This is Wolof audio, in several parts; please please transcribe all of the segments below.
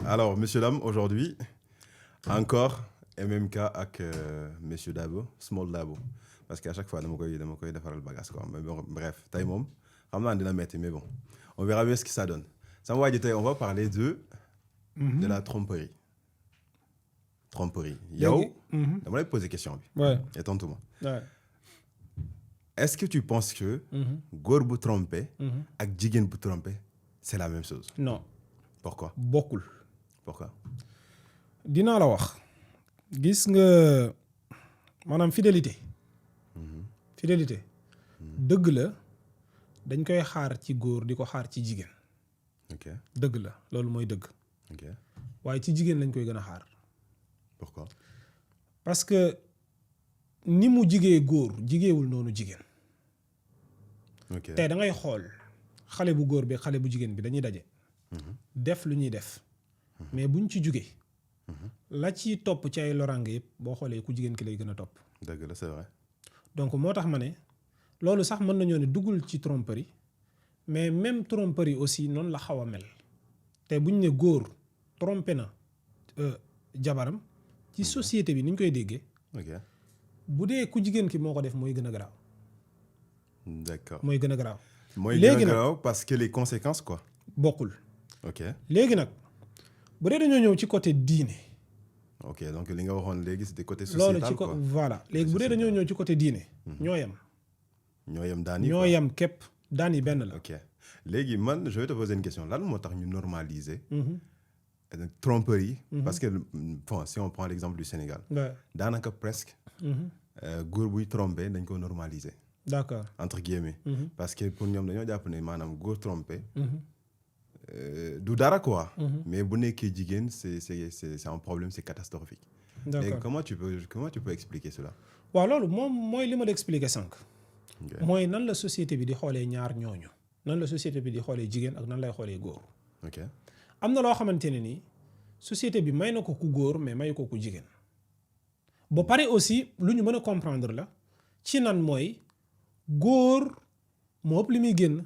Alors, monsieur Dame, aujourd'hui, encore MMK avec monsieur Dabo, Small Dabo. Parce qu'à chaque fois, je vais faire le bagage. Mais bon, bref, taille mom. Mais bon, on verra bien ce que ça donne. Ça on va parler de la tromperie. Tromperie. Yo, je vais poser une question. Ouais. Étonne-toi. Ouais. Est-ce que tu penses que Gor bu trompé et Jigen bu trompé, c'est la même chose? Non. Pourquoi? Bokkul. Pourquoi? Dinaa la wax gis nga maanaam fidélité. Fidélité. dëgg la dañ koy xaar ci góor di ko xaar ci jigéen. Ok. dëgg la loolu mooy dëgg. Ok. waaye ci jigéen lañ koy gën a xaar. Pourquoi? parce que ni mu jigee góor jigeewul noonu jigéen. Ok. tey da ngay xool xale bu góor bi xale bu jigéen bi dañuy daje. def lu ñuy def. mais buñ ci jugee. la ci topp ci ay loraange yëpp boo xoolee ku jigéen ki lay gën a topp. Dëgg la, c'est vrai. donc moo tax ma ne loolu sax mën nañoo ne duggul ci tromperie mais même tromperie aussi noonu la xaw a mel te buñ ne góor trompé na jabaram ci société bi ni ñu koy déggee. Ok. bu dee ku jigéen ki moo ko def mooy gën a garaaw. D'accord. mooy gën a garaaw. Moi, léegi nag parce que les conséquences, quoi. bokkul. Ok. léegi nag bu dee dañoo ñëw ci côté diine. Ok, donc li nga waxoon léegi c'était côté loolu sociétal, ci quoi. voilà léegi bu dee dañoo ñëw ci côté diine. ñoo yem. ñoo yem daan yi, ñoo quoi. yem képp daan yi benn la. Ok. Léegi man je vais te poser une question. Lan moo tax ñu normaliser tromperie parce que bon, si on prend l'exemple du Sénégal. Ouais. Daanaka presque góor buy trompé dañ ko normaliser. d'accord. Entre guillemets. Parce que pour ñoom dañoo jàpp ne maanaam góor trompé. Du dara quoi. Mais bu nekkee jigéen c'est un problème, c'est catastrophique. d'accord Et comment tu peux expliquer cela? waaw loolu moom mooy li ma la expliqué sànq. Ok. mooy nan la société bi di xoolee ñaar ñooñu. nan la société bi di xoolee jigéen ak nan lay xoolee góor. Ok. am na loo xamante ne nii société bi may na ko ku góor mais mayu ko ku jigéen. ba pare aussi lu ñu mën a comprendre la ci nan mooy góor moo ëpp li muy génn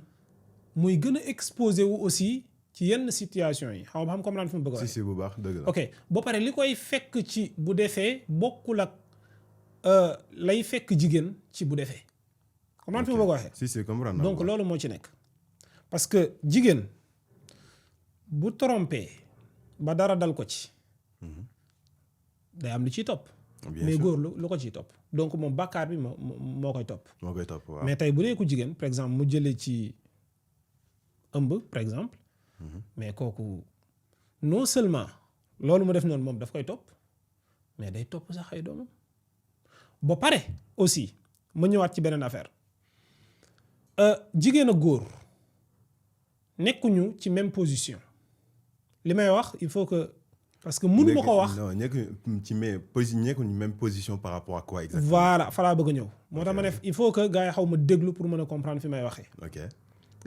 muy gën a exposé wu aussi ci yenn situation yi xam nga comprendre fi mu bëgg a Si si bu baax dëgg la. ok ba pare li koy fekk ci bu defee bokkul ak lay fekk jigéen ci bu defee. comprendre fi mu bëgg a waxee. Si si comprendre. donc loolu moo ci nekk parce que jigéen bu trompé ba dara dal ko ci day am lu ciy topp. Bien mais sûr. góor lu ko ciy topp donc moom bàkkaar bi moo koy topp. moo koy topp waaw. mais tey bu dee ku jigéen par exemple mu jëlee ci ëmb par exemple. mais kooku non seulement loolu mu def noonu moom daf koy topp mais day topp sax ay doomam ba pare aussi ma ñëwaat ci beneen affaire jigéen ak góor nekkuñu ci même position li may wax il faut que parce que mënu ma ko wax. non nekkuñu ci même position par rapport à quoi exactement. voilà fa laa bëgg a ñëw moo tax ma ne il faut que gars yi xaw ma déglu pour mën a comprendre fi may waxee. ok.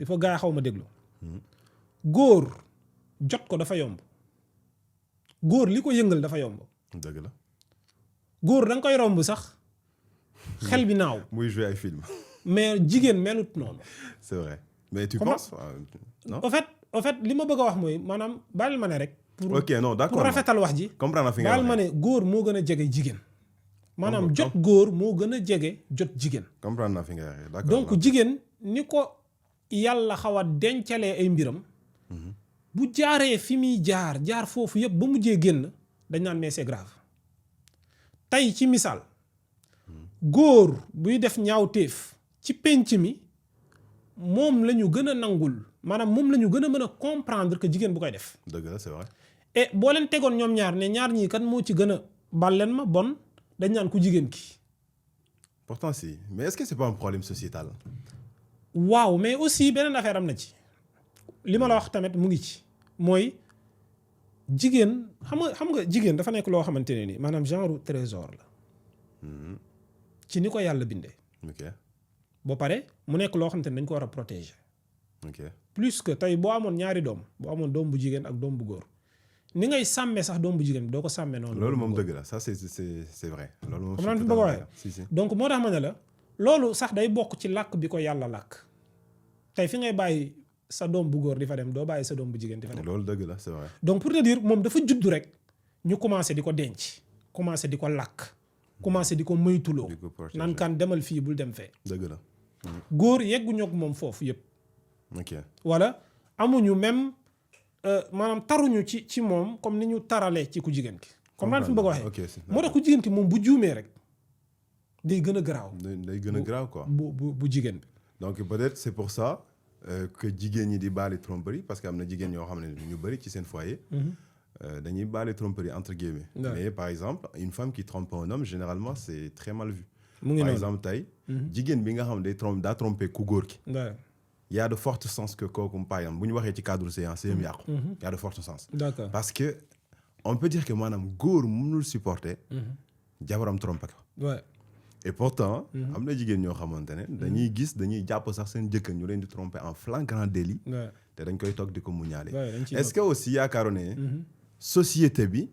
il faut gars yi xaw ma déglu. góor jot ko dafa yomb góor li ko yëngal dafa yomb. dëgg la. góor da nga koy romb sax xel bi naaw. muy jouer ay film. mais jigéen melut noonu. c'est vrai mais tu Comment? penses non. au fait li ma bëgg a wax mooy maanaam baal ma ne rek. pour ok non d'accord pour rafetal wax ji. comprendre na fi nga baal ma waxee. ne góor moo gën a jege jigéen. maanaam jot góor moo gën a jege jot jigéen. comprendre na fi nga waxee d'accord. donc jigéen ni ko yàlla xaw a dencalee ay mbiram. bu jaaree fi muy jaar foofu yëpp ba mujjee génn dañ naan mais c'est grave tey ci misaal góor buy def ñaawteef ci penc mi moom la ñu gën a nangul maanaam moom la ñu gën a mën a comprendre que jigéen bu koy def. dëgg la c'est vrai. et boo leen tegoon ñoom ñaar ne ñaar ñii kan moo ci gën a bal leen ma bon dañ naan ku jigéen ki. pourtant si mais est-ce que c'est pas un problème sociétal. waaw mais aussi beneen affaire am na ci. li ma la wax tamit mu ngi ci mooy jigéen xam nga jigéen dafa nekk loo xamante ne ni maanaam genre trésor la ci ni ko yàlla bindee. ok. ba pare mu nekk loo xamante ne dañ ko war a protéger. ok. plus que tey boo amoon ñaari doom boo amoon doom bu jigéen ak doom bu góor ni ngay sàmmee sax doom bu jigéen bi doo ko sàmmee noonu. loolu moom dëgg la ça c'est vrai. loolu moom xam naa fi bëgg a waxee. si. donc moo tax ma ne la loolu sax day bokk ci làkk bi ko yàlla làkk tey fi ngay bàyyi sa doom bu góor di fa dem doo bàyyi sa doom bu jigéen di fa dem. loolu dëgg la c'est vrai. donc pour te dire moom dafa juddu rek ñu commencé di ko denc commencé di ko làkk commencé di ko moytuloo di ko protéger. naan kan demal fii bul dem fee. dëgg la. góor yegguñu ak moom foofu yëpp. ok wala amuñu même maanaam taruñu ci moom comme ni ñu taralee ci ku jigéen ki. comme naan fi mu bëgg a waxee. ok si moo tax ku jigéen ki moom bu juumee rek day gën a garaaw. day gën a grave quoi. bu jigéen bi. donc peut-être c'est pour ça que jigéen ñi di baali tromperie parce que am na jigéen ñoo xam ne ñu bëri ci seen foyer. dañuy baali tromperie entre guillemets. mais par exemple une femme qui trompe un homme généralement c'est très mal vu. mu ngi par noonu exemple tey. jigéen bi nga xam ne daa trompé ku góor ki. y a de fortes chances que kooku par exemple bu ñu waxee ci cadre séance yëpp yàqu. y a de fortes chances. d'accord parce que on peut dire que maanaam góor mënul supporter. jabaram trompé ko. et pourtant. am na jigéen ñoo xamante ne. dañuy jàpp sax seen jëkkër ñu leen di tromper en flagrant délit. te dañ koy toog di ko muñaale. est-ce que aussi yaakaaroon ne société bi.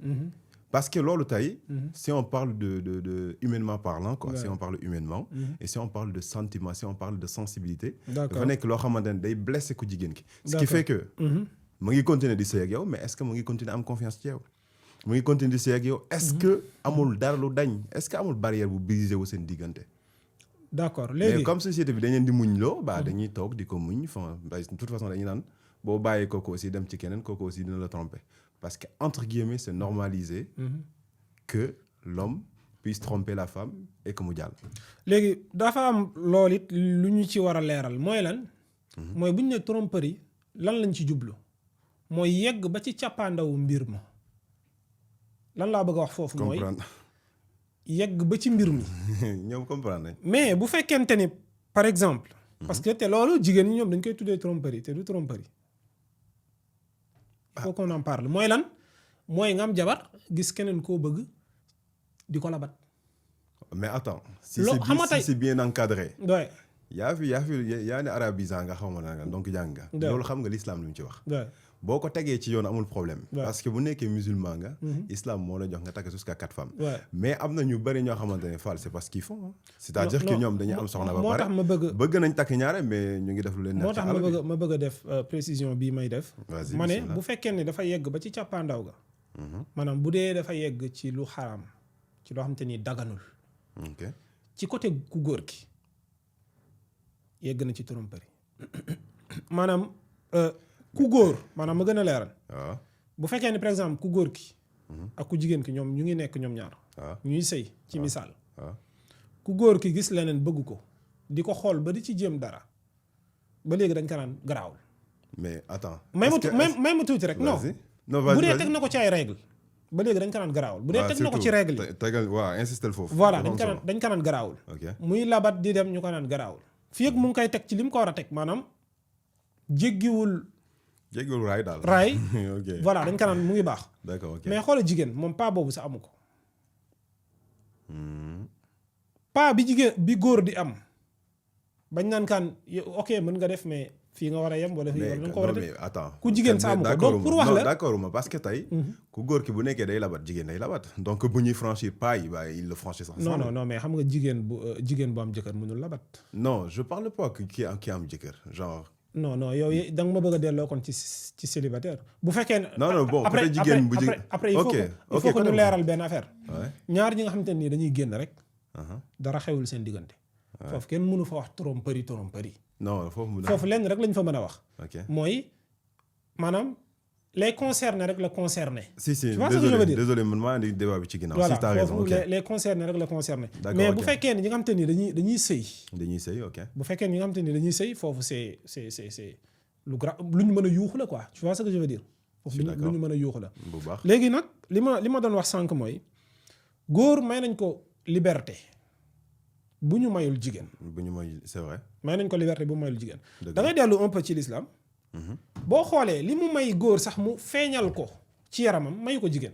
parce que loolu tey. si on parle de humainement parlant quoi. si on parle humainement. et si on parle de sentiment si on parle de sensibilité. dafa nekk loo xamante ne day blessé ku jigéen ki. ce qui fait que. mu ngi continuer di sëy ak yow mais est-ce que mu ngi continuer am confiance ci yow. mu ngi continuer di sëy ak yow est-ce que amul dara lu dañ est-ce que amul barrière bu brisé wu seen diggante. d'accord léegi mais comme société bi dañ leen di muñ loo dañuy toog di ko muñ de toute façon dañuy naan boo bàyyee kooku aussi dem ci keneen kooku aussi dina la tromper parce que entre guillemets c'est normalisé. que l'homme puisse tromper la femme et que mu jàll. léegi dafa am loolu it lu ñu ci war a leeral mooy lan. mooy bu ñu ne tromperie lan lañ ci jublu. mooy yegg ba ci càppaandawu mbir ma. lan laa bëgg a wax foofu mooy yegg ba ci mbir mi. ñoom comprendre nañ. mais bu fekkente ni par exemple. parce que te loolu jigéen ñi ñoom dañ koy tuddee tromperie te du tromperie. il faut qu'on en parle mooy lan mooy nga am jabar gis keneen koo bëgg di ko labat. mais attends. si c'est bien encadré. ouais. yaa ne arabisant nga xaw ma naa nga donc jàng nga. loolu xam nga l'islam lu mu ci wax. boo ko tegee ci yoon amul problème. parce que bu nekkee musulman nga. islam moo la jox nga takk jusqu'à 4 femmes. mais am na ñu bëri ñoo xamante ne Fall c'est parce qu'ils font. c'est-à-dire que ñoom dañuy am soxna ba pare. moo tax ma bëgg nañ takk ñaare mais ñu ngi def lu leen neex. moo tax ma bëgg a def précision bii may def. ma ne bu fekkee ne dafa yegg ba ci càppaandaw ga. maanaam bu dee dafa yegg ci lu xaraam ci loo xamante ni daganul. ci côté ku góor ki yegg na ci tromperie maanaam. ku góor maanaam ma gën a leeral. bu fekkee ne par exemple ku góor ki. ak ku jigéen ki ñoom ñu ngi nekk ñoom ñaar. ñuy sëy ci misaal. ku góor ki gis leneen bëgg ko di ko xool ba di ci jéem dara ba léegi dañ ko naan garaawul. mais attends. may ma tuuti rek non. bu dee teg na ko ci ay règle ba léegi dañ ko naan garaawul. bu dee teg na ko ci règle yi. tegal waaw insister foofu. voilà dañ ko naan garaawul. muy labat di dem ñu ko naan garaawul. fii ak mu ngi koy teg ci li mu ko war a teg maanaam jéggiwul raay daal. raay voilà dañ ko naan mu ngi baax. d'accord ok mais xoolal jigéen moom pas boobu sa amu ko. pas bi jigéen bi góor di am bañ naan kaan ok mën nga def mais fii nga war a yem wala fii nga ko war a def. mais attends ku jigéen sa amu ko donc pour wax la d'accord ma parce que tey. ku góor ki bu nekkee day labat jigéen day labat donc bu ñuy franchir pas yi ba il le franchit sax. non mais xam nga jigéen bu am jëkkër mënul labat. non je parle pas ki am jëkkër genre. non yow da nga ma bëgg a delloo kon ci célibataire bu fekkee ne. non bon après jigéen bu après il faut que ñu leeral benn affaire. ñaar ñi nga xamante ne nii dañuy génn rek. dara xewul seen diggante. foofu kenn mënu fa wax tromperie. non foofu lenn rek lañ fa mën a wax. mooy maanaam les concernés rek la concerné. si désolé man maa indi débat bi ci ginnaaw. voilà si t'as raison foofu les concernés rek la concerné. mais bu fekkee ne ñi nga xamante ni dañuy sëy. dañuy sëy ok. bu fekkee ne ñi nga xamante ni dañuy sëy foofu c'est lu grave lu ñu mën a yuuxu la quoi tu vois ce que je veux dire. foofu lu ñu mën a yuuxu la. bu baax léegi nag li ma doon wax sànq mooy góor may nañ ko liberté bu ñu mayul jigéen. c'est vrai. may nañ ko liberté bu mayul jigéen. da ngay dellu un peu ci l'islam. boo xoolee li mu may góor sax mu feeñal ko ci yaramam mayu ko jigéen.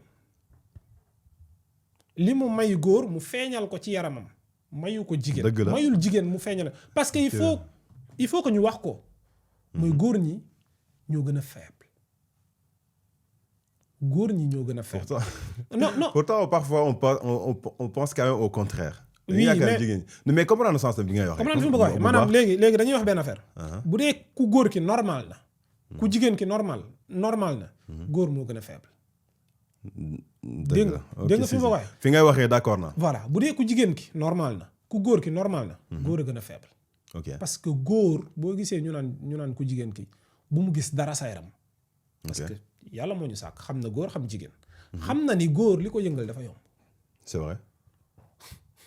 li mu may góor mu feeñal ko ci yaramam mayu ko jigéen. dëgg la mayul jigéen mu feeñal parce que il faut que ñu wax ko. mooy góor ñi ñoo gën a faible. góor ñi ñoo gën a faible. non pourtant parfois on pense quand même au contraire. oui mais comprendre sens bi ngay wax. comprendre fi mu bëgg a waxee maanaam léegi dañuy wax benn affaire. bu dee ku góor ki normal na ku jigéen ki normal na góor moo gën a faible. dégg nga fi ma waxee. fi ngay waxee d'accord na. voilà bu dee ku jigéen ki normal na ku góor ki normal na. góor a gën a faible. ok parce que góor boo gisee ñu naan ku jigéen ki bu mu gis dara sa yaram. parce que yàlla moo ñu sàkk xam na góor xam jigéen. xam na ni góor li ko yëngal dafa yomb. c'est vrai.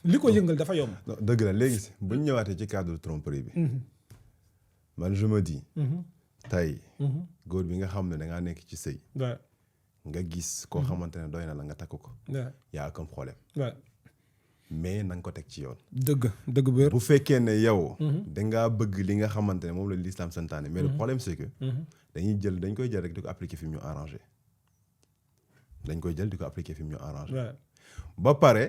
li ko yëngal dafa yomb. dëgg la léegi si bu ñu ñëwaatee ci cadre tromperie bi. man je me dis. tey. góor bi nga xam ne da ngaa nekk ci sëy. nga gis koo xamante ne doy na la nga takk ko. y a aucun problème. mais na nga ko teg ci yoon. dëgg bu wér. bu fekkee ne yow. da ngaa bëgg li nga xamante ne moom la l'islam santaane. mais le problème c'est que. dañ koy jël rek di ko appliquer fi mu ñu arrangé. ba pare.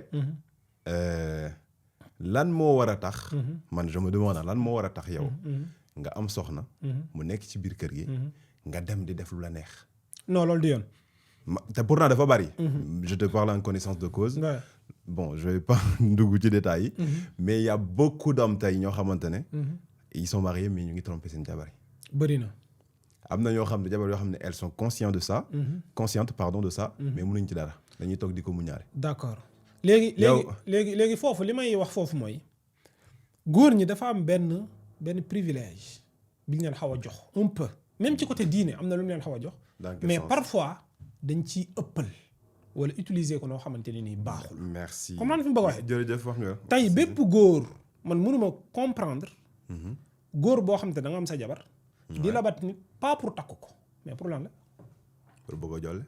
lan moo war a tax. man je me demande lan moo war a tax yow. nga am soxna. mu nekk ci biir kër gi. nga dem di def lu la neex. non loolu di yoon. te pourtant dafa bari. je te parle en connaissance de cause. bon je vais pas dugg ci détails yi. mais il y a beaucoup d'hommes tey ñoo xamante ne. ils sont mariés mais ñu ngi trompé seen jabar yi. bëri na. am na ñoo xam ne jabar yoo xam ne elles sont conscientes de ça. de ça. mais mënuñ ci dara dañuy toog di ko muñaale. d'accord léegi foofu li may wax foofu mooy góor ñi dafa am benn privilège bi ñu leen xaw a jox un peu même ci côté diine am na lu ñu leen xaw a jox. mais parfois dañ ciy ëppal wala utiliser ko noo xamante ne nii baaxul. merci comme naan fi mu bëgg a waxee. jërëjëf wax nga. tey bépp góor man mënuma comprendre. góor boo xam te da nga am sa jabar. di labat nit pas pour takk ko mais pour lan la. pour bëgg a jolle.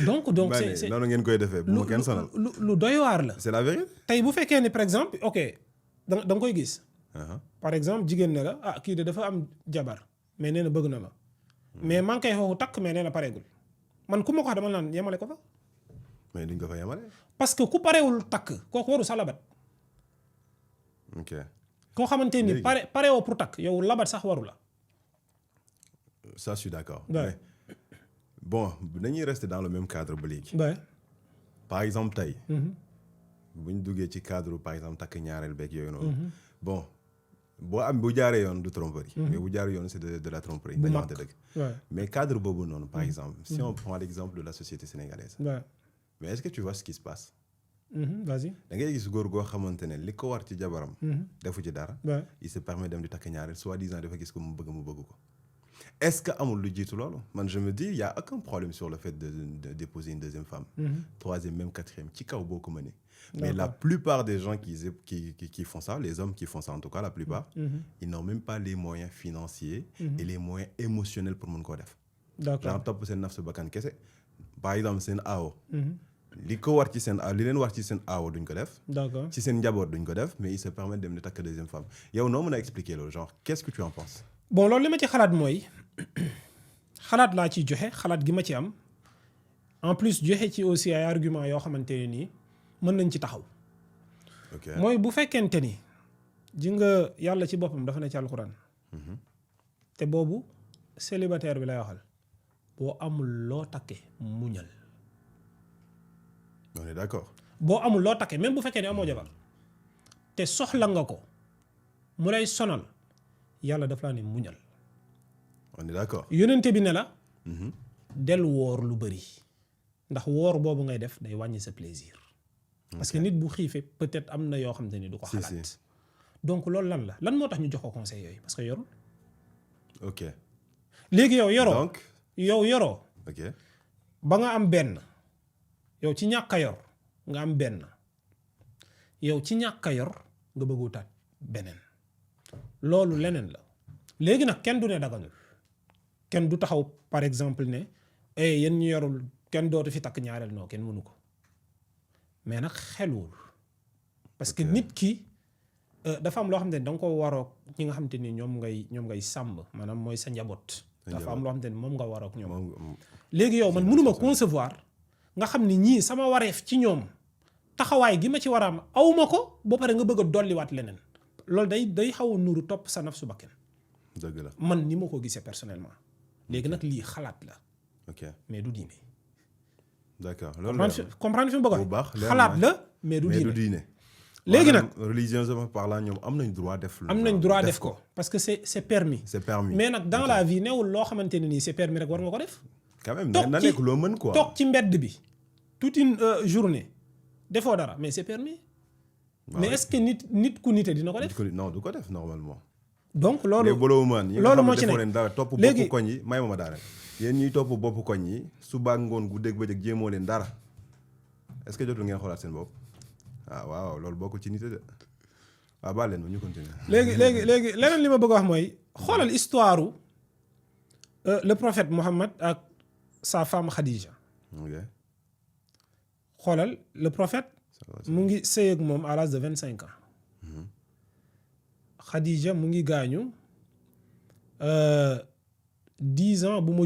donc c'est noonu ngeen koy defee bu ma kenn sonal. lu doy waar la. c'est la vérité. tey bu fekkee ne par exemple ok da nga koy gis. par exemple jigéen ne la kii de dafa am jabar mais nee na bëgg na ma. mais man kay foofu takk mais nee na pareegul man ku ma ko wax dama naan yemale ko fa. mais duñ ko fa yemale. parce que ku parewul takk kooku waru sa labat. ok koo xamante ni parewoo pour takk yow labat sax waru la. ça je suis d'accord. mais bon dañuy rester dans le même cadre ba léegi. par exemple tey. bu ñu duggee ci cadre par exemple takk ñaareel beeg yooyu noonu. bon bu jaaree yoon du tromperie. mais bu jaaree yoon c'est de la tromperie. dañu waxante dëgg. mais cadre boobu noonu par exemple. si on prend l'exemple de la société sénégalaise. mais est-ce que tu vois ce qui se passe. vas-y. da ngay gis góor goo xamante ne li ko war ci jabaram. defu ci dara. il se permet dem di takk ñaareel soi-disant dafa gis ko mu bëgg ko. est-ce que amul lu jiitu loolu man je me dis il y a aucun problème sur le fait de déposer une deuxième femme. troisième même quatrième ci kaw boo ko mënee. mais la plupart des gens qui font ça les hommes qui font ça en tout cas la plupart. ils n'ont même pas les moyens financiers. et les moyens émotionnels pour mën koo def. d'accord genre topp seen nafsu bakkan kese par exemple seen aawo. li ko war ci seen li leen war ci seen aawo duñ ko def. d'accord ci seen njaboot duñ ko def mais ils se permettent dem di takk deuxième femme yow noo mën a expliquer loolu genre qu'est-ce que tu en penses. bon loolu li ma ci xalaat mooy xalaat laa ciy joxe xalaat gi ma ci am en plus joxe ci aussi ay argument yoo xamante ne nii mën nañ ci taxaw. mooy bu fekkente ni ji nga yàlla ci boppam dafa ne ci alxuraan. te boobu célibataire bi lay waxal boo amul loo takke muñal. on est d'accord. boo amul loo takke même bu fekkee ne amoo jabar te soxla nga ko mu lay sonal yàlla daf laa ne muñal. on est d'accord. yónnente bi ne la. del woor lu bëri ndax woor boobu ngay def day wàññi sa plaisir. parce que nit bu xiifee peut-être am na yoo xam te ni du ko xalaat. donc loolu lan moo tax ñu jox ko conseil yooyu parce que yorul. ok léegi yow yoroo. donc yow yoroo. ok ba nga am benn yow ci ñàkk a yor nga am benn yow ci ñàkk a yor nga bëgg wutaat beneen loolu leneen la léegi nag kenn du ne daganul kenn du taxaw par exemple ne yéen ñu yorul kenn dootu fi takk ñaareel non kenn mënu ko mais nag xelwul parce que nit ki dafa am loo xam ne da nga ko waroog ñi nga xam te ni ñoom ngay sàmm maanaam mooy sa njaboot. dafa am loo xam te ni moom nga waroog ñoom. léegi yow man mënuma concevoir nga xam ni ñii sama wareef ci ñoom taxawaay gi ma ci war a am awma ko ba pare nga bëgg a dolliwaat leneen loolu day xaw a nuru topp sa nafsu bakken. dëgg la man ni ma ko gisee personnellement. léegi nag lii xalaat la. ok mais du diine. d'accord loolu comprendre fi mu bëgg a xalaat la mais du diine. léegi nag religieusement parlant ñoom am nañ droit def. am nañ droit def ko parce que c'est permis. c'est permis mais nag dans la vie newul loo xamante ne nii c'est permis rek war nga ko def. quand même na nekk loo mën quoi. toog ci mbedd bi toute une journée defoo dara mais c'est permis. mais est-ce que nit ku nite dina ko def. non du ko def normalement. donc loolu loolu moo ci nekk leen dara topp boppu koñ yi may ma daara yéen ñuy topp boppu koñ yi suba ngoon guddeeg bëccëg jéemoo leen dara est-ce que jotul ngeen xoolaat seen bopp waaw loolu bokkul ci nite de waaw baal leen ma ñu continuer. léegi leneen li ma bëgg a wax mooy xoolal histoire le prophète Mohammed ak sa femme Khadija. ok xoolal le prophète mu ngi sëy ak moom à l'âge de 25 ans. Khadija mu ngi gaañu 10 ans bu ma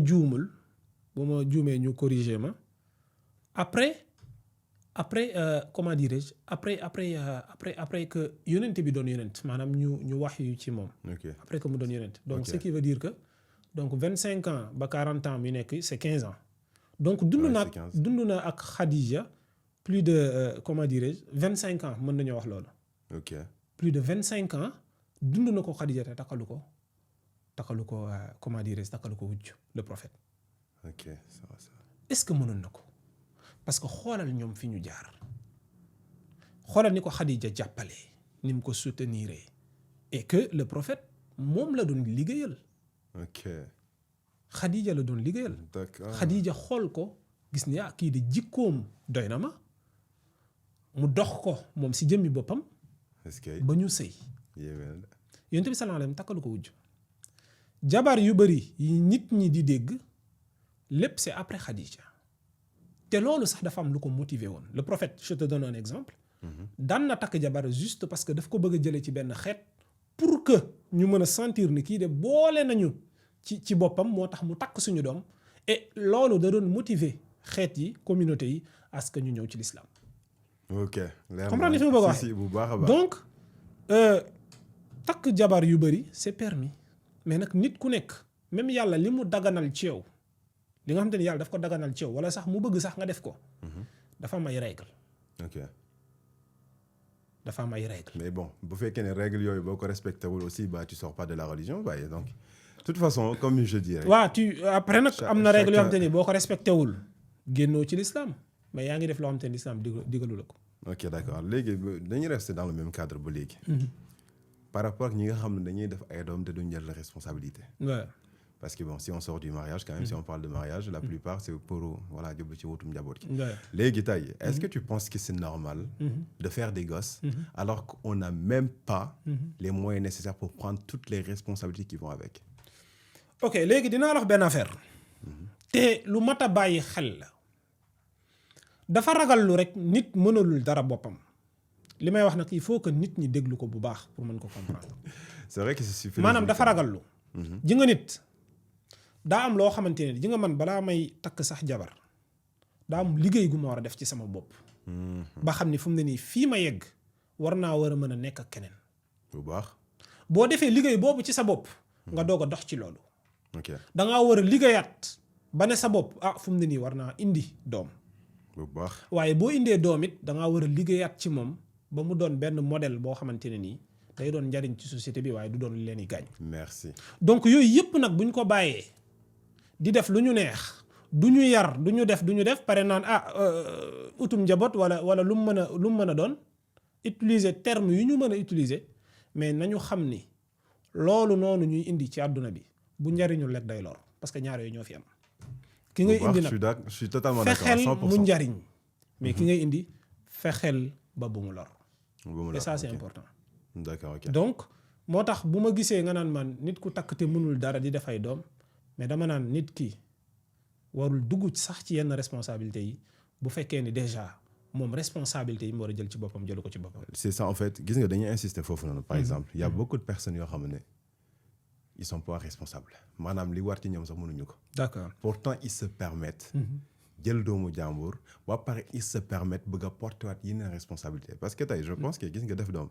juumee ñu corriger ma après comment dirais-je après que yonent bi doon yonent maanaam ñu wax yu ci moom. après que mu doon yonent donc ce qui veut dire que donc 25 ans ba 40 ans mu nekk c'est 15 ans. donc dund na ak Khadija plus de comment dirais-je 25 ans mën nañoo wax loolu. ok plus de 25 ans. dund na ko Khadija te takkalu ko comment dirais-je takkalu ko wujj le prophète. ok ça va. est-ce que mënoon na ko parce que xoolal ñoom fi ñu jaar xoolal ni ko Khadija jàppale ni mu ko soutenir et que le prophète moom la doon liggéeyal. ok Khadija la doon liggéeyal. d'accord Khadija xool ko gis ni kii de jikkoom doy na ma mu dox ko moom si jëmmi boppam. est-ce que ba ñu sëy. yonent bi sallallahu alayhi wa sallam takkalu ko wujj jabar yu bari yi nit ñi di dégg lépp c'est après Khadija te loolu sax dafa am lu ko motiver woon le prophète je te donne un exemple daan na takk jabar juste parce que daf ko bëgg a jële ci benn xeet pour que ñu mën a sentir ni kii de boole nañu ci boppam moo tax mu takk suñu doom et loolu da doon motiver xeet yi communauté yi à ce que ñu ñëw ci l'islam. ok comprendre ni fi mu bëgg a wax bu baax a baax donc takk jabar yu bari c'est permis mais nag nit ku nekk même yàlla li mu daganal ci yow li nga xamante ni yàlla daf ko daganal ci yow wala sax mu bëgg sax nga def ko dafa am ay règle. ok dafa am ay règle. mais bon bu fekkee ne règle yooyu boo ko respecté wul aussi bah tu sors pas de la religion waaye donc de toute façon comme je dirais. waaw après nag am na règle yoo xamante ni boo ko respecté wul génnoo ci l'islam mais yaa ngi def loo xamante ni l'islam digalu la ko. ok d'accord léegi dañuy rester dans le même cadre ba léegi. par rapport ak ñi nga xam ne dañuy def ay doom te duñ jël la responsabilité. Ouais. parce que bon si on sort du mariage quand même si on parle de mariage la plupart c'est pour voilà jublu ci wutum njaboot gi. Ouais. léegi tey est-ce que tu penses que c'est normal. de faire des gosses. alors qu'on n'a même pas. les moyens nécessaires pour prendre toutes les responsabilités qui vont avec. ok léegi dinaa la wax benn affaire. te lu mat a bàyyi xel la. dafa ragal lu rek nit mënalul dara boppam. li may wax nag il faut que nit ñi déglu ko bu baax pour mën ko comprendre. c'est vrai que c'est suffisant. maanaam dafa ragal lu. ji nga nit daa am loo xamante ne ji nga man balaa may takk sax jabar daa am liggéey gu ma war a def ci sama bopp. ba xam ni fu mu ne nii fii ma yegg war naa war a mën a nekk ak keneen. bu baax. boo defee liggéey boobu ci sa bopp. nga doog a dox ci loolu. ok da ngaa war a liggéeyaat ba ne sa bopp fu mu ne nii war naa indi doom. bu baax waaye boo indee doom it da ngaa war a liggéeyaat ci moom ba mu doon benn modèle boo xamante ne nii day doon njariñ ci société bi waaye du doon leen di gaañ. merci. donc yooyu yëpp nag bu ñu ko bàyyee di def lu ñu neex du ñu yar du ñu def pare naan utum njaboot wala lu mu mën a doon utiliser terme yu ñu mën a utiliser mais nañu xam ni loolu noonu ñuy indi ci àdduna bi bu njariñul rek day lor parce que ñaar yooyu ñoo fi am. ki ngay indi nag je suis totalement d'accord à 100%. fexeel mu njariñ mais ki ngay indi fexeel ba bu mu lor. et ça c'est important. d'accord ok donc moo tax bu ma gisee nga naan man nit ku takk te mënul dara di def ay doom mais dama naan nit ki warul dugg sax ci yenn responsabilité yi bu fekkee ni déjà moom responsabilité yi mu war a jël ci boppam jëlu ko ci boppam. c'est ça en fait gis nga dañuy insister foofu noonu. par exemple il y a beaucoup de personnes yoo xam ne ils sont pas responsables maanaam li war ci ñoom sax mënuñu ko. d'accord pourtant ils se permettent. jël doomu jàmbur ba pare ils se permettent bëgg a porter waat yeneen responsabilité parce que tey je pense que gis nga def doom.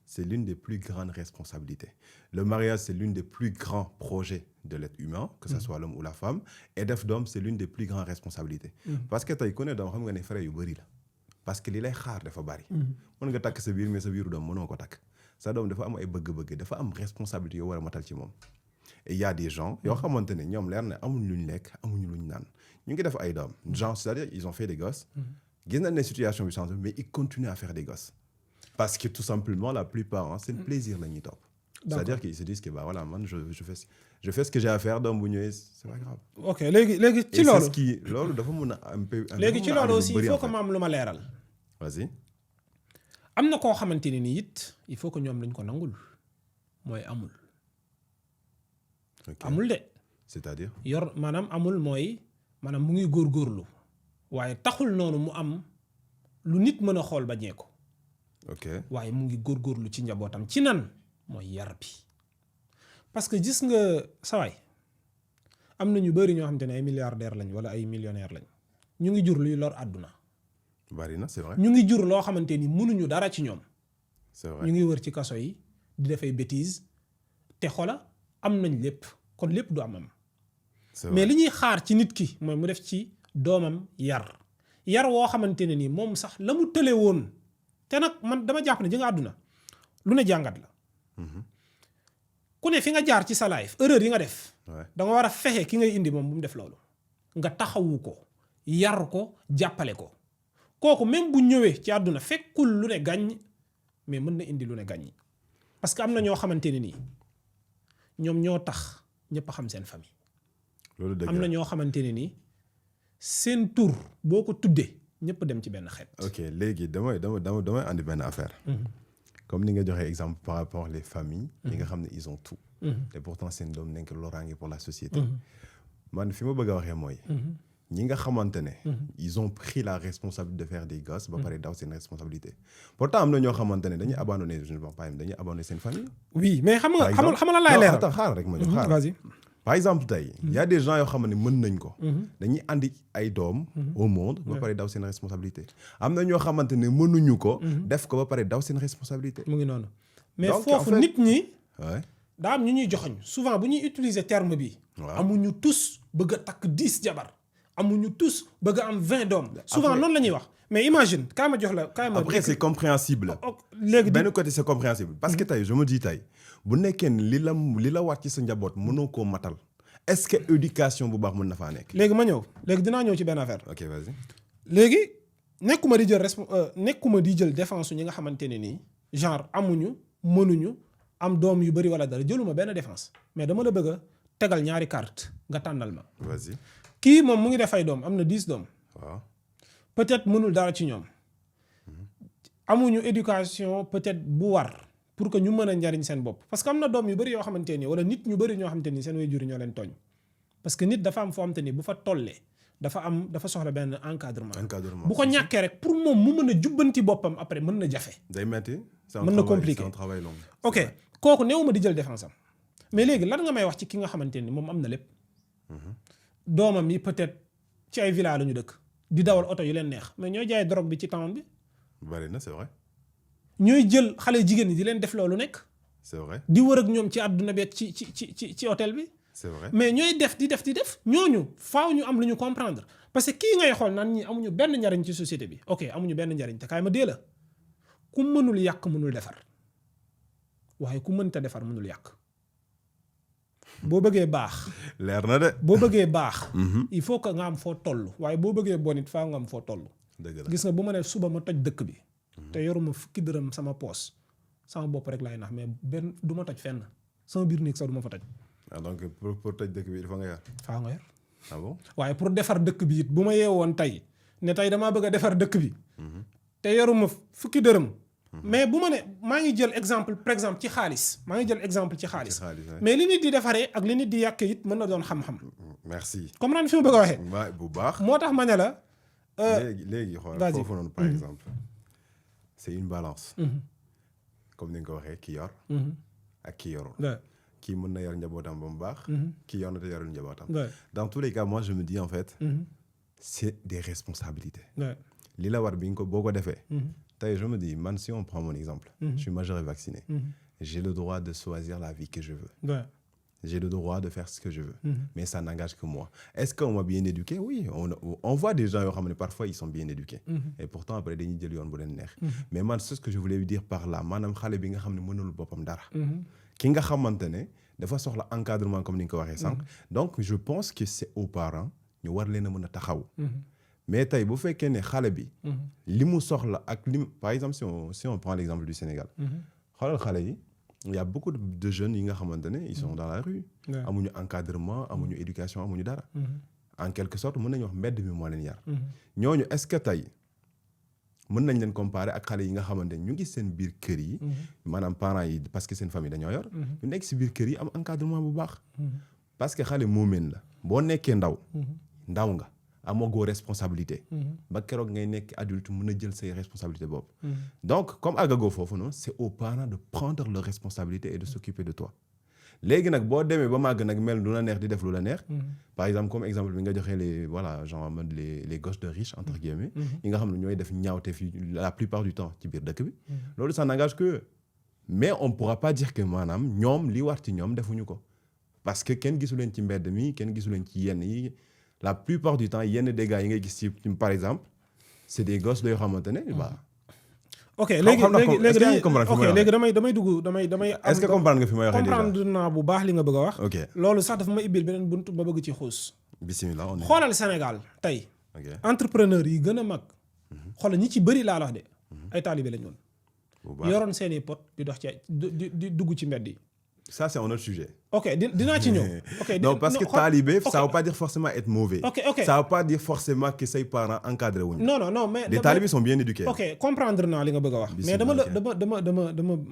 c'est l'une des plus grandes responsabilités. Le mariage c'est l'une des plus grands projets de l'être humain que ce soit l'homme ou la femme et def doom c'est l'une des plus grandes responsabilités. parce que tey ku ne doom xam nga ne frais yu bari la. parce que li lay xaar dafa bari. mën nga takk sa biir mais sa biiru doom mënoo ko takk sa doom dafa am ay bëgg-bëgg dafa am responsabilité yoo war a matal ci moom. et il y a des gens yoo xamante ne ñoom leer na amuñ luñ lekk amuñu luñ naan ñu ngi def ay doom genre c'est-à-dire ils ont fait des gosses. gis nañ ne situation bi changé mais ils continuent à faire des gosses. parce que tout simplement la plupart c'est le plaisir la ñuy topp. c'est-à-dire qu'ils se disent que bah voilà man je fais ce que j'ai à faire doom bu ñëwee c'est pas grave. ok léegi ci loolu. c'est ce qui loolu dafa mën a un peu. léegi ci loolu aussi il faut que ma am lu ma leeral. vas-y. am na koo xamante ne ni it il faut que ñoom lañ ko nangul mooy amul. amul de. c'est-à-dire. yor maanaam amul mooy maanaam mu ngi góorgóorlu waaye taxul noonu mu am lu nit mën a xool ba ñee ko. ok waaye mu ngi góorgóorlu ci njabootam ci nan mooy yar bi parce que gis nga sawaay am na ñu bëri ñoo xamante ne ay milliardaires lañ wala ay millionnaires lañ ñu ngi jur luy lor àdduna. bari na c'est vrai. ñu ngi jur loo xamante ni mënuñu dara ci ñoom. c'est vrai ñu ngi wër ci kaso yi di def ay bêtises te xola am nañ lépp kon lépp du am. c'est vrai mais li ñuy xaar ci nit ki mooy mu def ci doomam yar woo xamante ne ni moom sax la mu tële woon te nag man dama jàpp ne ji nga àdduna lu ne jàngat la. ku ne fi nga jaar ci sa life erreur yi nga def. da nga war a fexe ki ngay indi moom bu mu def loolu. nga taxawu ko yar ko jàppale ko kooku même bu ñëwee ci àdduna fekkul lu ne gàññ mais mën na indi lu ne gàññ parce que am na ñoo xamante ne nii ñoom ñoo tax ñëpp a xam seen famille. loolu dëgg am na ñoo xamante ne nii seen tur boo ko tuddee ñëpp dem ci benn xeet. ok léegi damay andi benn affaire. comme ni nga joxe exemple par rapport les familles. yi nga xam ne ils ont tout. et pourtant seen doom nekk loraange pour la société. man fi ma bëgg a waxee mooy. ñi nga xamante ne. ils ont pris la responsabilité de faire des gosses. ba pare daw seen responsabilité. pourtant am na ñoo xamante ne dañuy abandonné je ne sais pas dañuy abandonné seen famille. oui mais xam nga la laay leeral. attends xaaral rek ma jox xaaral. vas-y. par exemple tey y a des gens yoo xam ne mën nañ ko. dañuy andi ay doom. au monde ba pare daw seen responsabilité. am na ñoo xamante ne mënuñu ko. def ko ba pare daw seen responsabilité. mu ngi noonu mais foofu nit ñi. ouais. daa am ñu ñuy joxoñ souvent bu ñuy utiliser terme bi. amuñu tous bëgg a takk 10 jabar. amuñu tous bëgg a am 20 doom. souvent noonu la ñuy wax. mais imagine kaay ma jox la kaay ma. après c'est compréhensible. léegi benn côté c'est compréhensible. parce que tey je me dis tey bu nekkee li la war ci sa njaboot mënoo koo matal. est-ce que éducation bu baax mën na faa nekk. léegi ma ñëw léegi dinaa ñëw ci benn affaire. ok vas-y. léegi nekkuma di jël défense ñi nga xamante ne nii genre amuñu mënuñu am doom yu bari wala dara jëluma benn défense mais dama la bëgg a tegal ñaari carte nga tànnal ma. vas-y. kii moom mu ngi def ay doom am na 10 doom. waaw. peut-être mënul dara ci ñoom. amuñu éducation peut-être bu war pour que ñu mën a njariñ seen bopp parce que am na doom yu bari yoo xamante ni wala nit ñu bari ñoo xamante ni seen waajur ñoo leen tooñ parce que nit dafa am foo xamante ni bu fa tollee dafa soxla benn encadrement. bu ko ñàkkee rek pour moom mu mën a jubbanti boppam après mën na jafe. day metti. mën na compliqué c'est un travail long. ok kooku néew ma di jël défense am mais léegi lan nga may wax ci ki nga xamante ni moom am na lépp. doomam yi peut-être ci ay village la ñu dëkk di dawal oto yu leen neex mais ñooy jaay drogue bi ci town bi. bari na c'est vrai. ñooy jël xale jigéen ñi di leen def loolu nekk. c'est vrai. di wër ak ñoom ci àdduna bi ci hôtel bi. c'est vrai. mais ñooy def di def ñooñu faaw ñu am lu ñu comprendre parce que kii ngay xool naan ñi amuñu benn njariñ ci société bi ok amuñu benn njariñ te kaay ma dee la ku mënul yàq mënul defar waaye ku mënta defar mënul yàq boo bëggee baax. leer na de. boo bëggee baax. il faut que nga am foo toll waaye boo bëggee bon it faaw nga am foo toll. dëgg la gis nga bu ma ne suba ma toj dëkk bi. te yoruma fukki dërëm sama poos sama bopp rek laay nax mais benn du ma toj fenn sama biir néeg sax du ma fa toj. ah donc pour toj dëkk bi il faut nga yor. faa nga yor. ah bon. waaye pour defar dëkk bi it bu ma yeewoon tey ne tey damaa bëgg a defar dëkk bi. te yoruma fukki dërëm. mais bu ma ne maa ngi jël exemple par exemple ci xaalis maa ngi jël exemple ci xaalis. mais li nit di defaree ak li nit di yàqee it mën na doon xam-xam. merci. comprendre fi ma bëgg a waxee. bu baax. moo tax ma ne la. léegi xoolal foofu noonu par exemple. c'est une balance. comme ni nga ko waxee ki yor. ak ki yorul. kii mën na yor njabootam ba mu baax. kii yor na te yorul njabootam. dans tous les cas moi je me dis en fait. c'est des responsabilités. li la war bi nga ko boo ko defee. tey je me dis man si on prend mon exemple. je suis majeur et vacciné. j'ai le droit de choisir la vie que je veux. j'ai le droit de faire ce que je veux. Mais ça n'engage que moi. Est-ce qu'on m'a bien éduqué? Oui, on voit des gens parfois ils sont bien éduqués. Et pourtant après dañuy jël yoon bu leen neex. Mais man c'est ce que je voulais dire par là maanaam xale bi nga xam ne mënul boppam dara. ki nga xamante ne dafa soxla encadrement comme ni nga ko waxee sànq. Donc je pense que c'est aux parents ñu war leen a mën a taxaw. Mais tey bu fekkee ne xale bi. li mu soxla ak par exemple si on prend l'exemple du Sénégal. xoolal xale yi. Il y a beaucoup de jeunes yi nga xamante ne ils sont dans la rue. amuñu encadrement amuñu éducation amuñu dara. En quelque sorte mën nañu wax mbedd mi moo leen yar. ñooñu est-ce que tey mën nañ leen comparer ak xale yi nga xamante ne ñu ngi seen biir kër yi. maanaam parents yi parce que seen famille dañoo yor. ñu nekk si biir kër yi am encadrement bu baax. parce que xale moomeen la boo nekkee ndaw nga. amagoo responsabilité. ba keroog ngay nekk adulte mën a jël say responsabilités bopp. donc comme àggagoo foofu noonu c'est aux parents de prendre leurs responsabilités et de s'occuper de toi. léegi nag boo demee ba màgg nag mel lu la neex di def lu la neex. par exemple comme exemple bi nga joxee les gosses de riches entre guillemets. yi nga xam ne ñooy def ñaawte fii la plupart du temps ci biir dëkk bi. loolu ça n'engage que mais on pourra pas dire que maanaam ñoom li war ci ñoom defuñu ko parce que kenn gisu leen ci mbedd mi kenn gisu leen ci yenn yi. La plupart du temps yenn dégâts yi ngay gis ci par exemple c'est des gosses yoo xamante ne ok léegi damay dugg damay. est-ce que comprendre nga fi may waxee déjà comprendre naa bu baax li nga bëgg a wax. ok loolu sax dafa ma ibbil beneen bunt ba bëgg ci xuus. bismillah xoolal Sénégal tey. entrepreneur yi gën a mag. xoolal ñi ci bëri laa la wax de. ay taalibe lañu woon. yoroon seeni pot di dox ci di dugg ci mbedd yi. Ça, c'est un autre sujet. Ok, dinaa ci ñëw. Okay, non, parce que talibé, ça ne veut pas dire forcément être mauvais. Ok. Ça ne veut pas dire forcément que ses parents encadrent. Non, mais... Les talibés sont bien éduqués. Ok, comprendre naa li nga bëgg a wax. Mais dama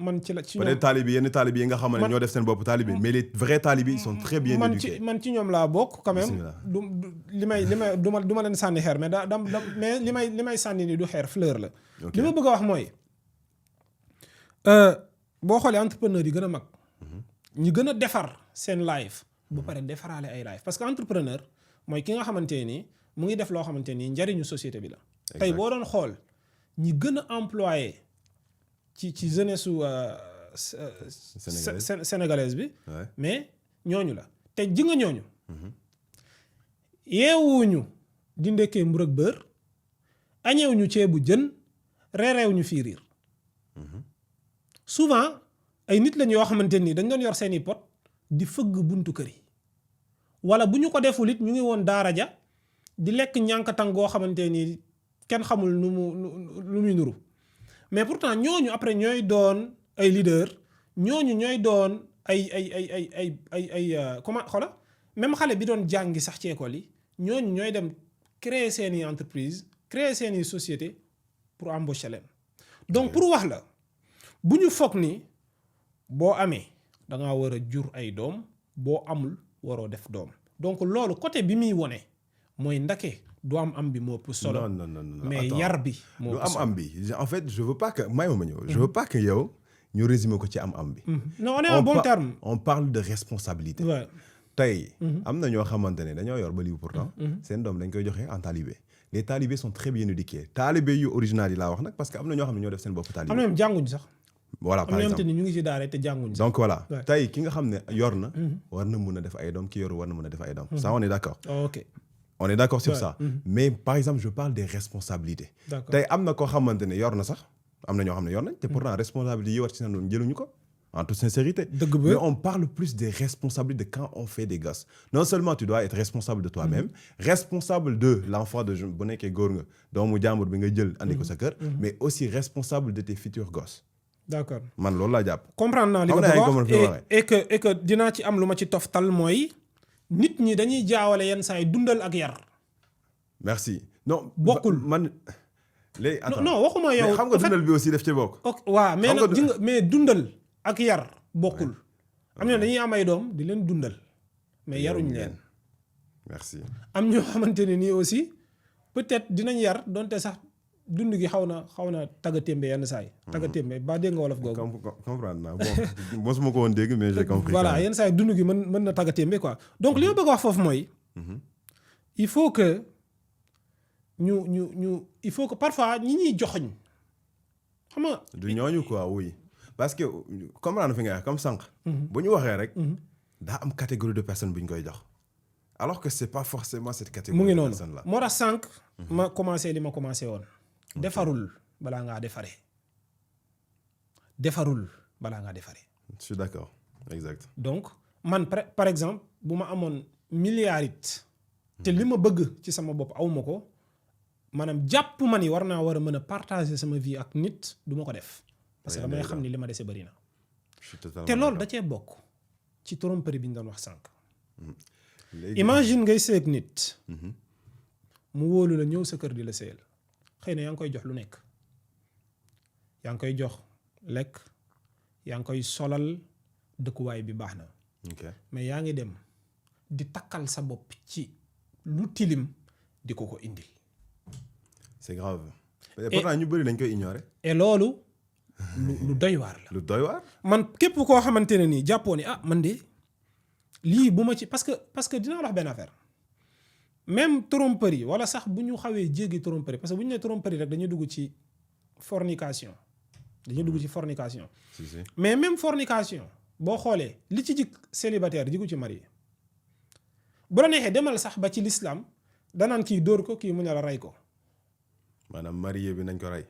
man ci la... Peut-être talibé, yenn talibé yi nga xam ne ñoo def seen bopp talibé, mais les vrais talibés, ils sont très bien éduqués. Man ci ñoom laa bokk quand même. li may du ma leen sànni xeer mais mais li may sànni ni du xeer fleur la. Li ma bëgg a wax mooy boo xoolee entrepreneur yi gën a mag ñu gën a defar seen life ba pare defaraale ay life parce que entrepreneur mooy ki nga xamante ni mu ngi def loo xamante ni njariñu société bi la. tey boo doon xool ñi gën a employé ci jeunesse su sénégalaise bi. mais ñooñu la te ji nga ñooñu. yeewuñu di ndekkee mburu ak beurre añeewuñu ceebu jën reereewuñu fiiriir souvent. ay nit lañ yoo xamante ni dañ doon yor seeni pot di fëgg buntu kër yi wala bu ñu ko deful it ñu ngi woon daara ja di lekk ñànkatang goo xamante ni kenn xamul lu muy nuru mais pourtant ñooñu après ñooy doon ay leader ñooñu ñooy doon ay comment xola même xale bi doon jàngi sax ci école yi ñooñu ñooy dem créer seeni entreprise créer seeni société pour embaucher leen donc pour wax la bu ñu foog ni boo amee da ngaa war a jur ay doom boo amul waroo def doom donc loolu côté bi muy wone mooy ndake du am bi moo ëpp solo. non mais yar bi moo ëpp solo du am bi en fait je veux pas que je veux pas que yow ñu résumer ko ci am bi. non on est en bon terme. on parle de responsabilité. tey am na ñoo xamante ne dañoo yor ba lii pourtant. seen doom dañ koy joxe en talibé. Les talibés sont très bien éduqués talibé yu original yi laa wax nag parce que am na ñoo xam ne ñoo def seen bopp talibé. am na ñoom jànguñ sax. voilà par exemple ñu ngi ci daara te jànguñ sax. donc voilà tey ki nga xam ne yor na. war na mun a def ay doom ki yor war na mun a def ay doom. ça on est d'accord. ok on est d'accord sur ça. mais par exemple je parle des responsabilités. tey am na koo xamante ne yor na sax am na ñoo xam ne yor nañ. te pourtant responsabilité yi war ci seen doom jëluñu ko. En toute sincérité. Mais on parle plus des responsabilités de quand on fait des gosses. Non seulement tu dois être responsable de toi-même, responsable de l'enfant de bu nekkee góor nga doomu jàmbur bi nga jël andi ko sa kër, mais aussi responsable de tes futurs gosses. D'accord. Man loolu laa jàpp. comprendre naa li nga bëgg wax et que dinaa ci am lu ma ci toftal mooy nit ñi dañuy jaawale yenn saa yi dundal ak yar. Merci. Non bokkul man. léegi attends non waxuma yow. xam nga dundal bi aussi def ci bokk. waaw mais nag mais dundal. ak yar bokkul am na dañuy am ay doom di leen dundal mais yaruñ leen. merci. am ñoo xamante ne nii aussi peut-être dinañ yar donte sax dund gi xaw na taggatémbe yenn saa yi. taggatémbe ba dégg nga wolof googu. comprendre naa bon mosuma ko woon dégg mais j'ai compris. voilà yenn saa yi dund gi mën na taggatémbe quoi donc li ma bëgg wax foofu mooy. il faut que ñu il faut que parfois ñi ñuy joxoñ xam nga. du ñooñu quoi oui. parce que comprendre fi nga comme sànq. bu ñu waxee rek. daa am catégorie de personnes bu ñu koy jox alors que c'est pas forcément cette mu catégorie ngi de noonu personnes là. moo tax sànq ma commencé li ma commencé woon defarul balaa ngaa defaree defarul balaa ngaa defaree Je suis d'accord exact. donc man par exemple bu ma amoon milliard it te li ma bëgg ci sama bopp awma ko maanaam jàpp ma ni war naa war a mën a partager sama vie ak nit du ma ko def parce que damay xam ni li ma dese bëri na Je suis totalement te loolu da d'accord. cee bokk ci tromperie bi ñu doon wax sànq Léegi- imagine ngay sëy ak nit Mhm. mu wóolu la ñëw sa kër di la sëyal xëy na yaa ngi koy jox lu nekk yaa ngi koy jox lekk yaa ngi koy solal dëkkuwaay bi baax na Ok. mais yaa ngi dem di takkal sa bopp ci lu tilim di ko ko indil C'est grave. Et pourtant ñu bëri dañ koy ignorer. et loolu lu doy waar la lu doy waar. man képp koo xamante ne nii jàppoo ni ah man de lii bu ma ci parce que dinaa la wax benn affaire même tromperie wala sax bu ñu xawee jéggi tromperie parce que bu ñu nee tromperie rek dañuy dugg ci fornication Si si. mais même fornication boo xoolee li ci jig célibataire jigu ci marié bu la neexee demal sax ba ci l'islam danaan kii dóor ko kii mu ne la rey ko maanaam marié bi nañ ko rey.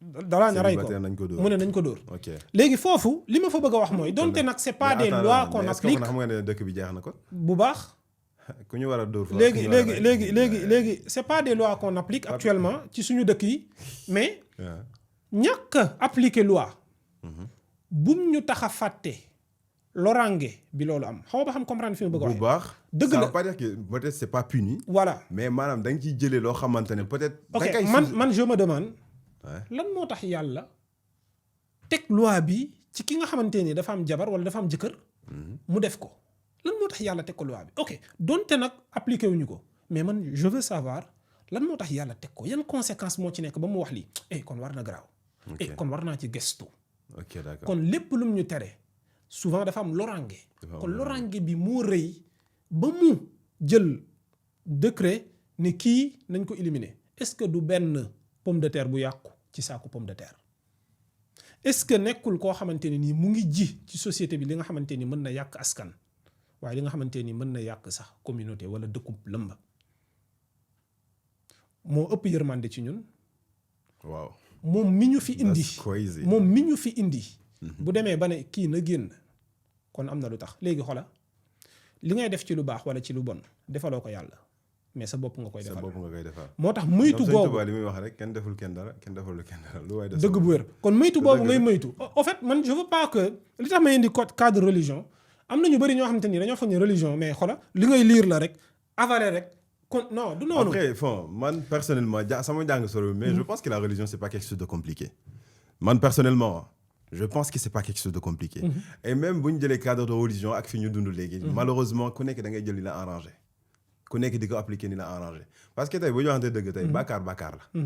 dalaa ne rey ko Célibataire nañ ko dóor. mu ne nañ ko dóor ok. léegi foofu li ma fa bëgg a wax mooy donte nag c'est pas Mais des attends, lois mais qu'on est-ce que applique xam nga ne dëkk bi jeex na ko. bu baax ku ñu war a dóor. léegi c'est pas des lois qu'on applique actuellement ci suñu dëkk yi mais ñàkk a appliquer loi bum ñu tax a fàtte lorange bi loolu am xaw ma ba xam comprendre fi ma bëgg a bu waxee baax. dëgg ça la veut pas dire que peut-être c'est pas puni. voilà mais maanaam da nga ciy jëlee loo xamante ne peut-être. da ok nga koy man je me demande Ouais. lan moo tax yàlla teg loi bi ci ki nga xamante ni dafa am jabar wala dafa am jëkkër mu def ko lan moo tax yàlla teg ko loi bi ok donte nag appliqué wuñu ko mais man je veux savoir lan moo tax yàlla teg ko yan conséquence moo ci nekk ba mu wax lii kon war na garaaw kon war naa ci gestu ok d'accord. kon lépp lum ñu tere souvent dafa am lorange Dafa am kon lorange. lorange bi moo rëy ba mu jël décret ne kii nañ ko éliminer est-ce que du benn pomme de terre bu yàqu ci saaku pomme de terre est-ce que nekkul koo xamante ne nii mu ngi ji ci société bi li nga xamante ni mën na yàq askan waaye li nga xamante ni mën na yàq sax communauté wala dëkkub lëmba moo ëpp yërmande ci ñun waaw. moom mi ñu fi indi That's crazy. moom mi ñu fi indi bu demee ba ne kii na génn kon am na lu tax léegi xola li ngay def ci lu baax wala ci lu bon defaloo ko yàlla mais sa bopp nga koy sa defal bopp nga koy defar. moo tax moytu Sëñ boobu Tuubaa li muy wax rek kenn deful kenn dara kenn deful kenn dara lu waay def. dëgg bu wér kon moytu boobu dëgg ngay la. moytu en fait man je veux pas que li tax may indi cadre religion am na ñu bëri ñoo xamante ni dañoo foog ne religion mais xola li ngay lire la rek avaler rek kon non du noonu. Après, bon, man personnellement, sama jàng solo, mais je pense que la religion, c'est pas quelque chose de compliqué. Man personnellement, je pense que c'est pas quelque chose de compliqué. Et même bu ñu jëlee cadre de religion ak fi ñu dund léegi, malheureusement ku nekk da ngay jël ni la arrangé. Ku nekk di ko appliquer ni la arrangé. Parce que tey bu ñu waxante dëgg tey bàkkaar la.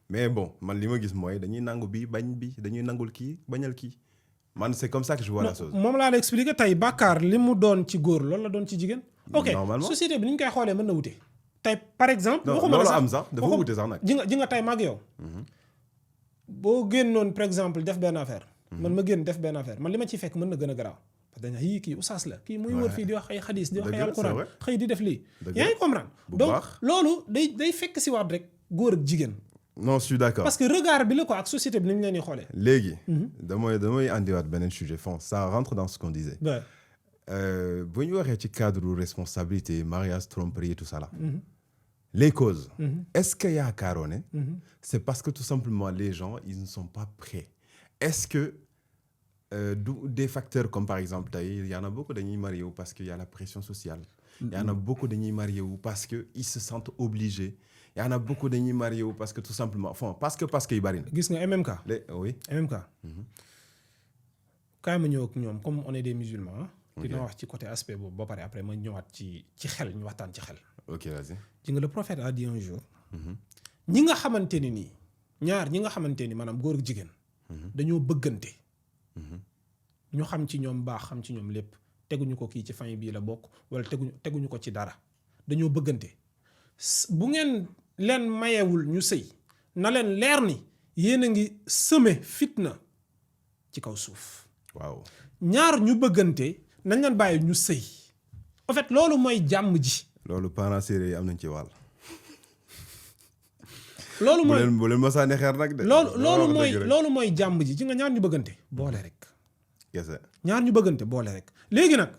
Mais bon, man li ma gis mooy dañuy nangu bi bañ bi dañuy nangul kii bañal kii. Man c'est comme ça que je vois la chose. moom laa la expliqué tey bàkkaar li mu doon ci góor loolu la doon ci jigéen. ok Normalement. société bi ni ñu koy xoolee mën na wute. tey par exemple. Non, waxuma la loolu am sax dafa waxuma- wute sax nag. ji nga tey mag yow. boo génnoon par exemple def benn affaire. man ma génn def benn affaire man li ma ciy fekk mën na gën a garaaw. parce que dañu yii kii oustaz la kii muy wër fii di wax ay xadis di wax Dëgg ay la, alquran c'est vrai. xëy di def lii. Dëgg yaa la. ngi comprendre. Bu donc baax. loolu day fekk si waat rek góor ak jigéen. Non, je suis d'accord. parce que regard bi la ko ak société bi ni ñu leen di xoolee. Léegi, damay andiwaat beneen sujet fond ça rentre dans ce qu'on disait. Ouais. Bu ñu waxee ci cadre responsabilité mariage tromperie et tout ça là. Les causes. Est-ce que yaakaaroo ne c'est parce que tout simplement les gens ils ne sont pas prêts. Est-ce que des facteurs comme par exemple tey il y en a beaucoup dañuy marié wu parce que y a la pression sociale. Il y en a beaucoup dañuy marié wu parce que ils se sentent obligés. Il y en a beaucoup dañuy marié wu parce que tout simplement enfin parce que yu bari na. gis nga MMK. Oui. MMK. kaay ma ñëw ak ñoom comme on est des musulmans. dina wax ci côté aspect boobu ba pare après ma ñëwaat ci xel ñu waxtaan ci xel. Ok, vas-y. ji nga le prophète a dit un jour. ñi nga xamante ni nii ñi nga xamante ni maanaam góor ak jigéen. dañoo bëggante. ñu xam ci ñoom baax xam ci ñoom lépp teguñu ko kii ci famille bii la bokk wala teguñu ko ci dara dañoo bëggante bu ngeen leen mayewul ñu sëy na leen leer ni yéen a ngi sëme fitna ci kaw suuf. Waaw. ñaar ñu bëggante nañ leen bàyyi ñu sëy en fait loolu mooy jàmm ji. loolu parents séeréer yi am nañ ci wàll. loolu mooy bu leen ma sànni xeer nag de. loolu mooy jàmm ji ci nga ñaar ñu bëggante boole rek. kese ñaar ñu bëggante boole rek léegi nag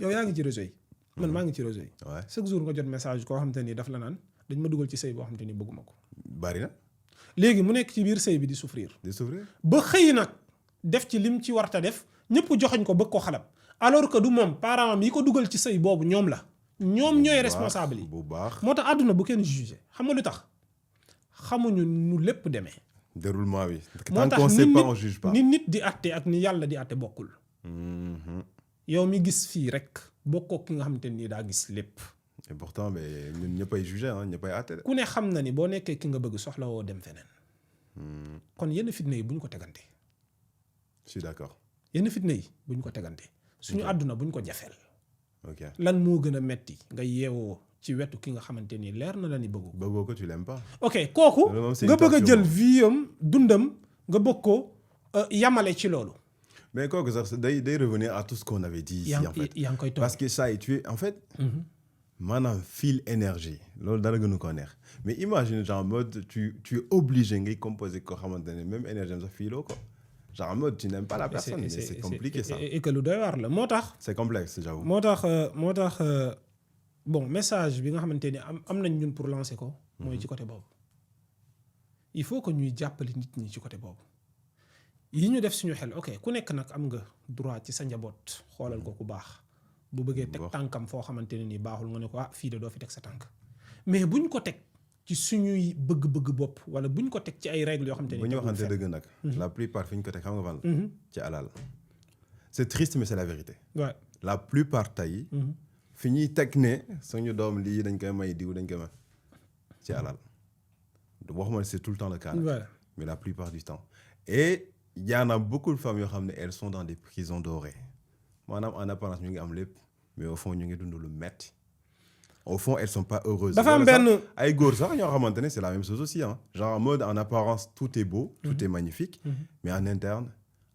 yow yaa ngi ci réseau yi. man maa ngi ci réseau yi. waaw chaque jour nga jot message koo xamante ni daf la naan dañ ma dugal ci sëy boo xamante ni bëgguma ko. bari na. léegi mu nekk ci biir sëy bi di souffrir. di souffrir. ba xëy nag def ci lim ci warta def ñëpp joxañ ko bëgg ko xalab alors que du moom parent am yi ko dugal ci sëy boobu ñoom la. ñoom ñooy responsable yi bu baax moo tax àdduna bu kenn jugé xam nga lu tax xamuñu nu lépp demee. déroulement bi. moo tant qu'on sait pas on juge pas. ni nit di àtte ak ni yàlla di àtte bokkul. yow mi gis fii rek bokkoo ki nga xamante ni daa gis lépp. et pourtant mais ñun ñëppay jugé ah ñëppay àtte de. ku ne xam na ni boo nekkee ki nga bëgg soxla woo dem feneen. kon yenn fitna yi bu ñu ko tegante. je suis d'accord. yenn fitna yi bu ñu ko tegante. suñu àdduna bu ñu ko jafeel. ok lan moo gën a metti nga yeewoo ci wetu ki nga xamante ni leer na la ni bëggu. bëggoo ko tu l'aimes pas. ok kooku nga bëgg a jël vie am dundam nga bëgg ko yamale ci loolu. mais kooku sax day revenir à tout ce qu'on avait dit ici en fait. yaa ngi koy toog parce que ça tu es en fait. maanaam fil énergie loolu dara gënu ko neex mais imagine genre en mode tu es obligé ngay composer koo xamante ne même énergie am sax filoo ko genre en mode tu n'aimes pas la personne mais c'est compliqué ça. et que lu doy waar la moo tax. c'est complexe j'avoue. moo tax bon message bi nga xamante ni am nañ ñun pour lancer ko. mooy ci côté boobu. il faut que ñuy jàppale nit ñi ci côté boobu yi ñu def suñu xel ok ku nekk nag am nga droit ci sa njaboot xoolal ko ku baax. bu bëggee teg tànkam foo xamante ne nii baaxul nga ne ko fii de doo fi teg sa tànk mais buñ ko teg ci suñuy bëgg-bëgg bopp wala buñ ko teg ci ay règles yoo xamante ne. bu ñu waxante dëgg nag. la plupart fi ñu ko teg xam nga fan la. ci alal. c'est triste mais c'est la vérité. waaw la plupart tey. fi ñuy teg ne suñu doom lii dañ koy may diw dañ koy may ci alal waxuma c'est tout le temps le cas. mais la plupart du temps. et y en a beaucoup de femmes yoo xam ne elles sont dans des prisons dorées. maanaam en apparence ñu ngi am lépp mais au fond ñu ngi dund lu metti au fond elles sont pas heureuses. dafa am benn ay góor sax ñoo xamante ne c'est la même chose aussi hein genre en mode en apparence tout est beau. tout est magnifique. mais en interne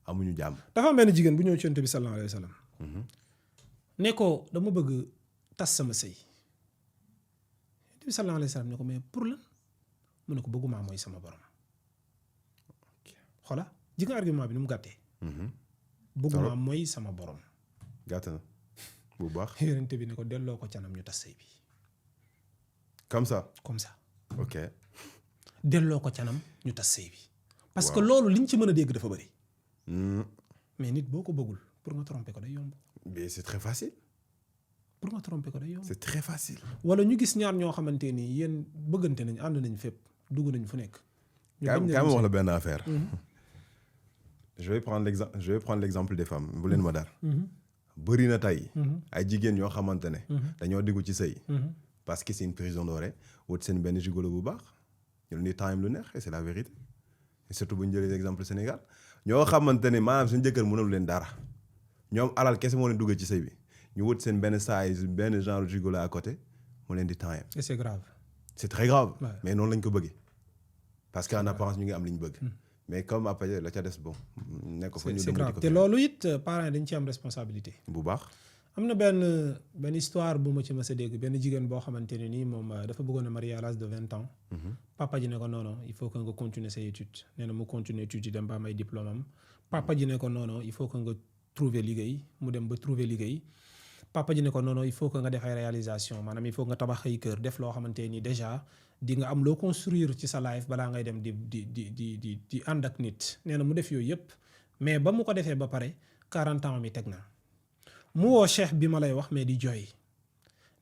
amuñu jàmm. dafa am benn jigéen bu ñëw ci Yonent bi sallallahu alayhi wa sallam. ne ko dama bëgg tas sama sëy. Yonent bi sallallahu alayhi wa sallam ne ko mais pour lan mu ne ko bëgguma mooy sama borom. xoola ji nga argument bi ni mu gàttee. bëgguma mooy sama borom. gàtt na bu baax. Yonent bi ne ko delloo ko canam ñu tas sëy bi. comme ça. ok. delloo ko canam ñu tas sëy bi. parce que loolu liñ ci mën a dégg dafa bëri. mais nit boo ko bëggul pour nga tromper ko day yomb. mais c'est très facile. pour nga tromper ko day yomb. c'est très facile. wala ñu gis ñaar ñoo xamante ni yéen bëggante nañ ànd nañ fépp dugg nañ fu nekk. ñu wax la benn affaire. je vais prendre l'exemple des femmes bu leen ma dar. bëri na tey. ay jigéen yoo xamante ne. dañoo diggu ci sëy. parce que c'est une prison dorée wut seen benn gigolo bu baax ñu leen di time lu neex et c'est la vérité et surtout bu ñu jëlee exemple Sénégal ñoo xamante ne maanaam seen jëkkër mënul leen dara ñoom alal kese moo leen duggee ci sëy bi ñu wut seen benn size benn genre gigolo à côté mu leen di time. et c'est grave. c'est très grave. mais noonu lañ ko bëggee parce que en apparence ñu ngi am li ñu bëgg. mais comme après la ca des bon. nekk fa ñu c'est grave te loolu it parents dañ ci am responsabilité. bu baax. am na benn histoire bu ma ci mës a dégg benn jigéen boo xamante ne nii moom dafa bëggoon a marier à l'âge de 20 ans. papa ji ne ko non non il faut que nga continuer say études nee na mu continuer études yi dem ba am ay diplôme am. papa ji ne ko non non il faut que nga trouver liggéey mu dem ba trouver liggéey. papa ji ne ko non non il faut que nga def ay réalisation maanaam il faut nga tabax ay kër def loo xamante ni déjà di nga am loo construire ci sa life balaa ngay dem di ànd ak nit nee na mu def yooyu yëpp mais ba mu ko defee ba pare 40 ans mi teg na. mu woo cheikh bi ma lay wax mais di jooy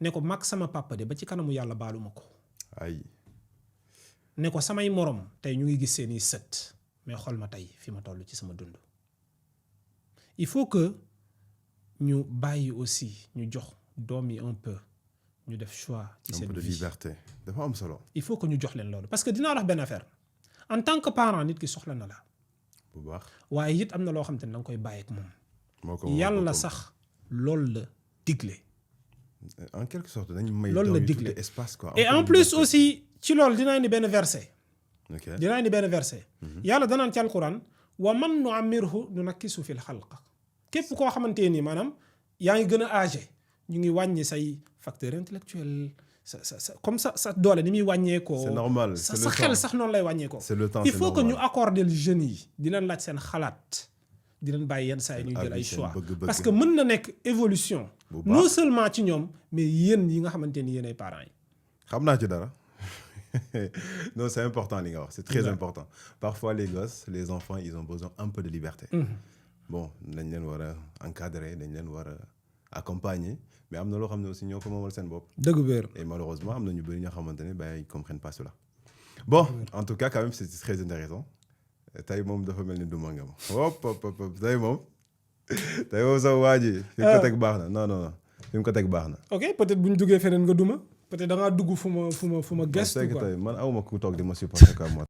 ne ko mag sama papa de ba ci kanamu yàlla baalu ma ko. ay ne ko samay morom tey ñu ngi gis seeni sët mais xool ma tey fi ma toll ci sama dund. il faut que ñu bàyyi aussi ñu jox doom yi un peu ñu def choix. ci seen vie un peu de liberté dafa am solo. il faut que ñu jox leen loolu parce que dinaa wax benn affaire en tant que parent nit ki soxla na la. bu baax waaye it am na loo xam te ne da nga koy bàyyi ak moom. moo ko yàlla sax. loolu la digle. en quelque sorte dañu may loolu la digle espace quoi. et en plus aussi ci loolu dinaa indi benn verset. ok dinaa indi benn verset. yàlla danaan ci alquran wa man nu'ammirhu nunakisu fil xalq képp koo xamante ni maanaam yaa ngi gën a âgé ñu ngi wàññi say facteur intellectuel sa comme sa doole ni muy wàññeekoo. c'est normal sa xel sax noonu lay wàññeekoo. c'est le temps il faut que ñu accorder les jeunes yi di leen laaj seen xalaat di leen bàyyi yenn saa yi ñuy jël ay choix parce que mën na nekk évolution non seulement ci ñoom mais yéen yi nga xamante ni yéen ay parents yi. xam naa ci dara non c'est important li nga wax c'est très important parfois les gosses les enfants ils ont besoin un peu de liberté. Bon dañ leen war a encadrer dañ leen war a accompagner mais am na loo xam ne aussi ñoo ko moomal seen bopp. dëgg wér. Et malheureusement am na ñu bëri ñoo xamante ne ils comprennent pas cela. Bon en tout cas quand même c'est très intéressant tey moom dafa mel ni duma nga ma hop tey moom sax waa ji fi mu ko teg baax na non fi mu ko teg baax na. ok peut-être bu ñu duggee feneen nga duma peut-être da ngaa dugg fu ma gestu quoi. man awma ku toog di ma supporter quoi.